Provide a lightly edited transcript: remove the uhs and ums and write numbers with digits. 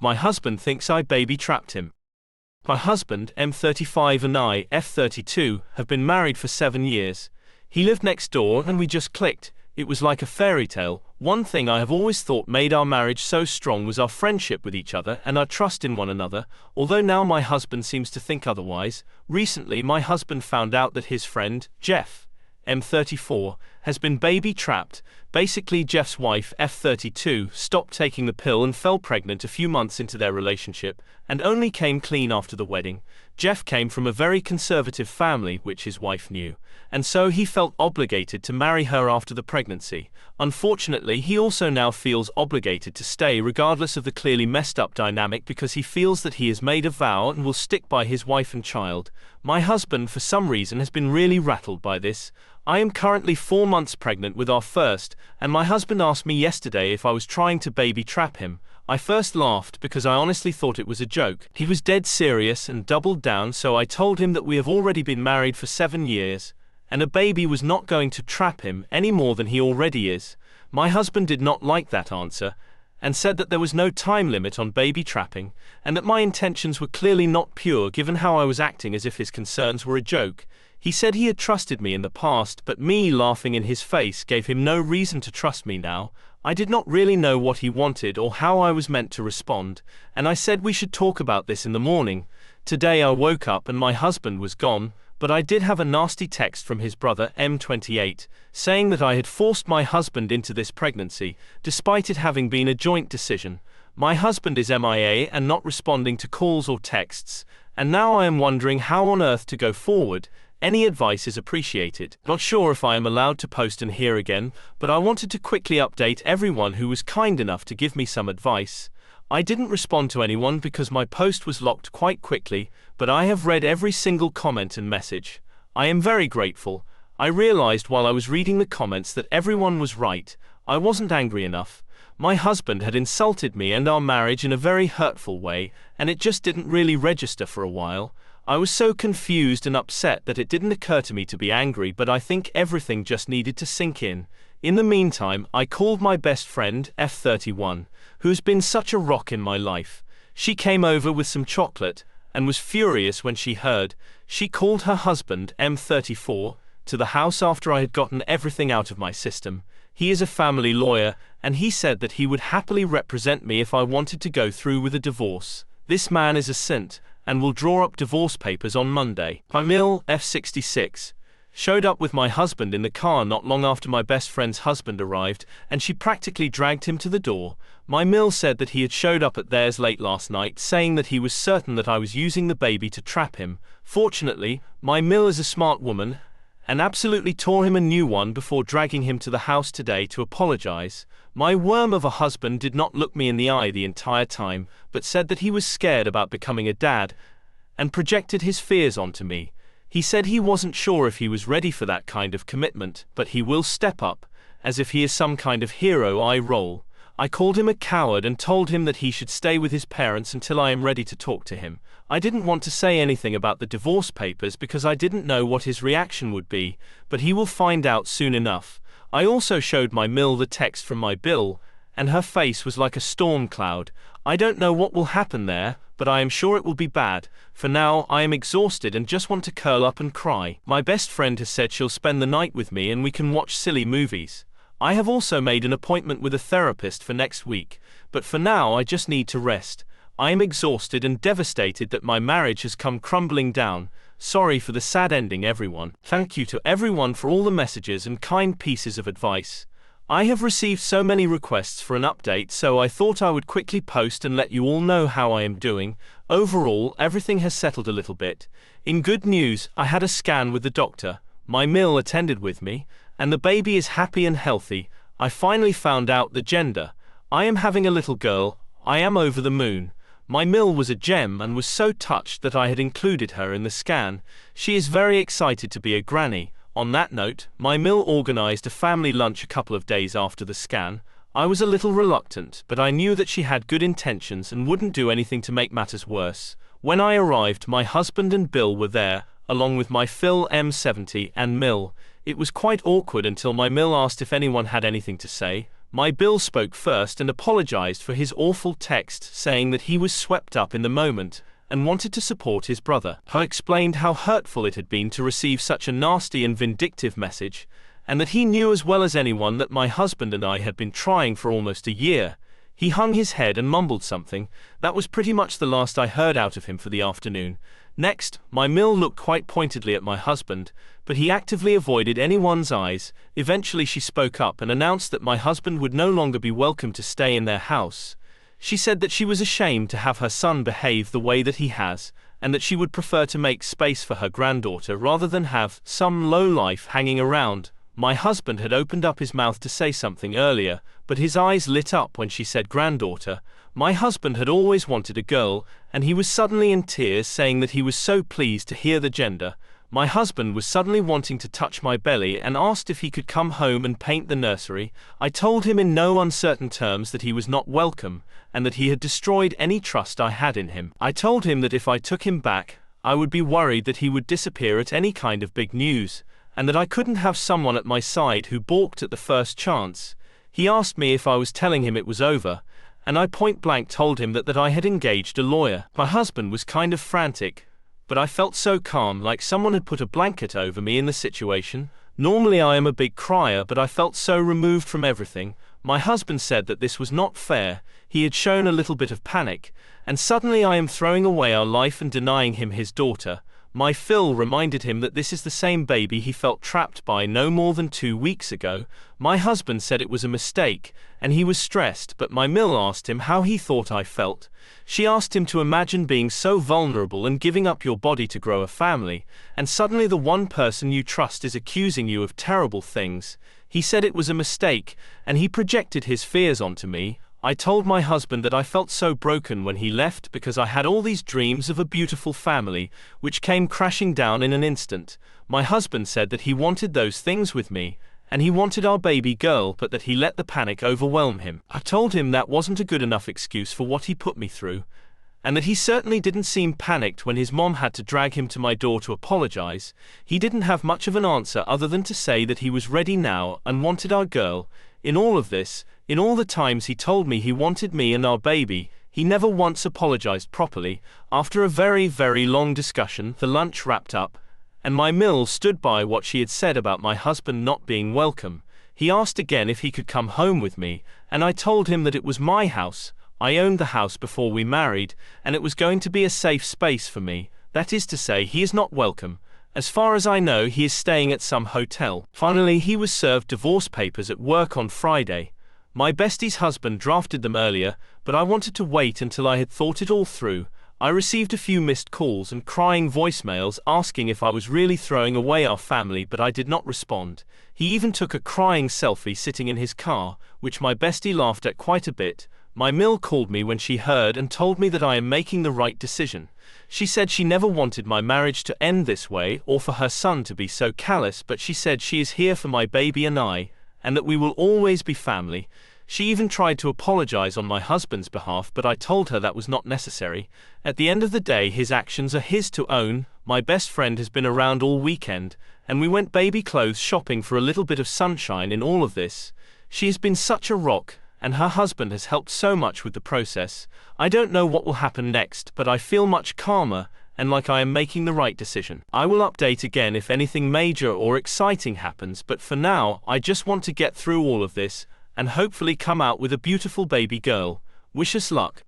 My husband thinks I baby trapped him. My husband, M35, and I, F32, have been married for 7 years. He lived next door and we just clicked. It was like a fairy tale. One thing I have always thought made our marriage so strong was our friendship with each other and our trust in one another, although now my husband seems to think otherwise. Recently my husband found out that his friend, Jeff, M34, has been baby trapped. Basically, Jeff's wife, F32, stopped taking the pill and fell pregnant a few months into their relationship, and only came clean after the wedding. Jeff came from a very conservative family, which his wife knew, and so he felt obligated to marry her after the pregnancy. Unfortunately, he also now feels obligated to stay regardless of the clearly messed up dynamic because he feels that he has made a vow and will stick by his wife and child. My husband, for some reason, has been really rattled by this. I am currently 4 months pregnant with our first, and my husband asked me yesterday if I was trying to baby trap him. I first laughed because I honestly thought it was a joke. He was dead serious and doubled down, so I told him that we have already been married for 7 years, and a baby was not going to trap him any more than he already is. My husband did not like that answer, and said that there was no time limit on baby trapping, and that my intentions were clearly not pure given how I was acting as if his concerns were a joke. He said he had trusted me in the past, but me laughing in his face gave him no reason to trust me now. I did not really know what he wanted or how I was meant to respond, and I said we should talk about this in the morning. Today I woke up and my husband was gone, but I did have a nasty text from his brother, M28, saying that I had forced my husband into this pregnancy, despite it having been a joint decision. My husband is MIA and not responding to calls or texts, and now I am wondering how on earth to go forward. Any advice is appreciated. Not sure if I am allowed to post in here again, but I wanted to quickly update everyone who was kind enough to give me some advice. I didn't respond to anyone because my post was locked quite quickly, but I have read every single comment and message. I am very grateful. I realized while I was reading the comments that everyone was right. I wasn't angry enough. My husband had insulted me and our marriage in a very hurtful way, and it just didn't really register for a while. I was so confused and upset that it didn't occur to me to be angry, but I think everything just needed to sink in. In the meantime, I called my best friend, F31, who's been such a rock in my life. She came over with some chocolate, and was furious when she heard. She called her husband, M34, to the house after I had gotten everything out of my system. He is a family lawyer, and he said that he would happily represent me if I wanted to go through with a divorce. This man is a saint, and will draw up divorce papers on Monday. Camille, F66, showed up with my husband in the car not long after my best friend's husband arrived, and she practically dragged him to the door. My Mill said that he had showed up at theirs late last night, saying that he was certain that I was using the baby to trap him. Fortunately, my Mill is a smart woman, and absolutely tore him a new one before dragging him to the house today to apologize. My worm of a husband did not look me in the eye the entire time, but said that he was scared about becoming a dad, and projected his fears onto me. He said he wasn't sure if he was ready for that kind of commitment, but he will step up, as if he is some kind of hero. I roll. I called him a coward and told him that he should stay with his parents until I am ready to talk to him. I didn't want to say anything about the divorce papers because I didn't know what his reaction would be, but he will find out soon enough. I also showed my Mill the text from my bill, and her face was like a storm cloud. I don't know what will happen there, but I am sure it will be bad. For now, I am exhausted and just want to curl up and cry. My best friend has said she'll spend the night with me and we can watch silly movies. I have also made an appointment with a therapist for next week, but for now I just need to rest. I am exhausted and devastated that my marriage has come crumbling down. Sorry for the sad ending, everyone. Thank you to everyone for all the messages and kind pieces of advice. I have received so many requests for an update, so I thought I would quickly post and let you all know how I am doing. Overall, everything has settled a little bit. In good news, I had a scan with the doctor. My Mill attended with me, and the baby is happy and healthy. I finally found out the gender. I am having a little girl. I am over the moon. My Mill was a gem and was so touched that I had included her in the scan. She is very excited to be a granny. On that note, my Mill organized a family lunch a couple of days after the scan. I was a little reluctant, but I knew that she had good intentions and wouldn't do anything to make matters worse. When I arrived, my husband and Bill were there, along with my Phil, M70, and Mill. It was quite awkward until my Mill asked if anyone had anything to say. My Bill spoke first and apologized for his awful text, saying that he was swept up in the moment and wanted to support his brother. I explained how hurtful it had been to receive such a nasty and vindictive message, and that he knew as well as anyone that my husband and I had been trying for almost a year. He hung his head and mumbled something. That was pretty much the last I heard out of him for the afternoon. Next, my Mill looked quite pointedly at my husband, but he actively avoided anyone's eyes. Eventually she spoke up and announced that my husband would no longer be welcome to stay in their house. She said that she was ashamed to have her son behave the way that he has, and that she would prefer to make space for her granddaughter rather than have some lowlife hanging around. My husband had opened up his mouth to say something earlier, but his eyes lit up when she said granddaughter. My husband had always wanted a girl, and he was suddenly in tears, saying that he was so pleased to hear the gender. My husband was suddenly wanting to touch my belly and asked if he could come home and paint the nursery. I told him in no uncertain terms that he was not welcome, and that he had destroyed any trust I had in him. I told him that if I took him back, I would be worried that he would disappear at any kind of big news, and that I couldn't have someone at my side who balked at the first chance. He asked me if I was telling him it was over, and I point-blank told him that I had engaged a lawyer. My husband was kind of frantic, but I felt so calm, like someone had put a blanket over me in the situation. Normally I am a big crier, but I felt so removed from everything. My husband said that this was not fair. He had shown a little bit of panic, and suddenly I am throwing away our life and denying him his daughter. My Phil reminded him that this is the same baby he felt trapped by no more than 2 weeks ago. My husband said it was a mistake, and he was stressed, but my Mill asked him how he thought I felt. She asked him to imagine being so vulnerable and giving up your body to grow a family, and suddenly the one person you trust is accusing you of terrible things. He said it was a mistake, and he projected his fears onto me. I told my husband that I felt so broken when he left because I had all these dreams of a beautiful family, which came crashing down in an instant. My husband said that he wanted those things with me, and he wanted our baby girl, but that he let the panic overwhelm him. I told him that wasn't a good enough excuse for what he put me through, and that he certainly didn't seem panicked when his mom had to drag him to my door to apologize. He didn't have much of an answer other than to say that he was ready now and wanted our girl. In all of this, in all the times he told me he wanted me and our baby, he never once apologized properly. After a very, very long discussion, the lunch wrapped up, and my Mill stood by what she had said about my husband not being welcome. He asked again if he could come home with me, and I told him that it was my house. I owned the house before we married, and it was going to be a safe space for me. That is to say, he is not welcome. As far as I know, he is staying at some hotel. Finally, he was served divorce papers at work on Friday. My bestie's husband drafted them earlier, but I wanted to wait until I had thought it all through. I received a few missed calls and crying voicemails asking if I was really throwing away our family, but I did not respond. He even took a crying selfie sitting in his car, which my bestie laughed at quite a bit. My Mill called me when she heard and told me that I am making the right decision. She said she never wanted my marriage to end this way or for her son to be so callous, but she said she is here for my baby and I, and that we will always be family. She even tried to apologize on my husband's behalf, but I told her that was not necessary. At the end of the day, his actions are his to own. My best friend has been around all weekend, and we went baby clothes shopping for a little bit of sunshine in all of this. She has been such a rock, and her husband has helped so much with the process. I don't know what will happen next, but I feel much calmer and like I am making the right decision. I will update again if anything major or exciting happens, but for now, I just want to get through all of this and hopefully come out with a beautiful baby girl. Wish us luck.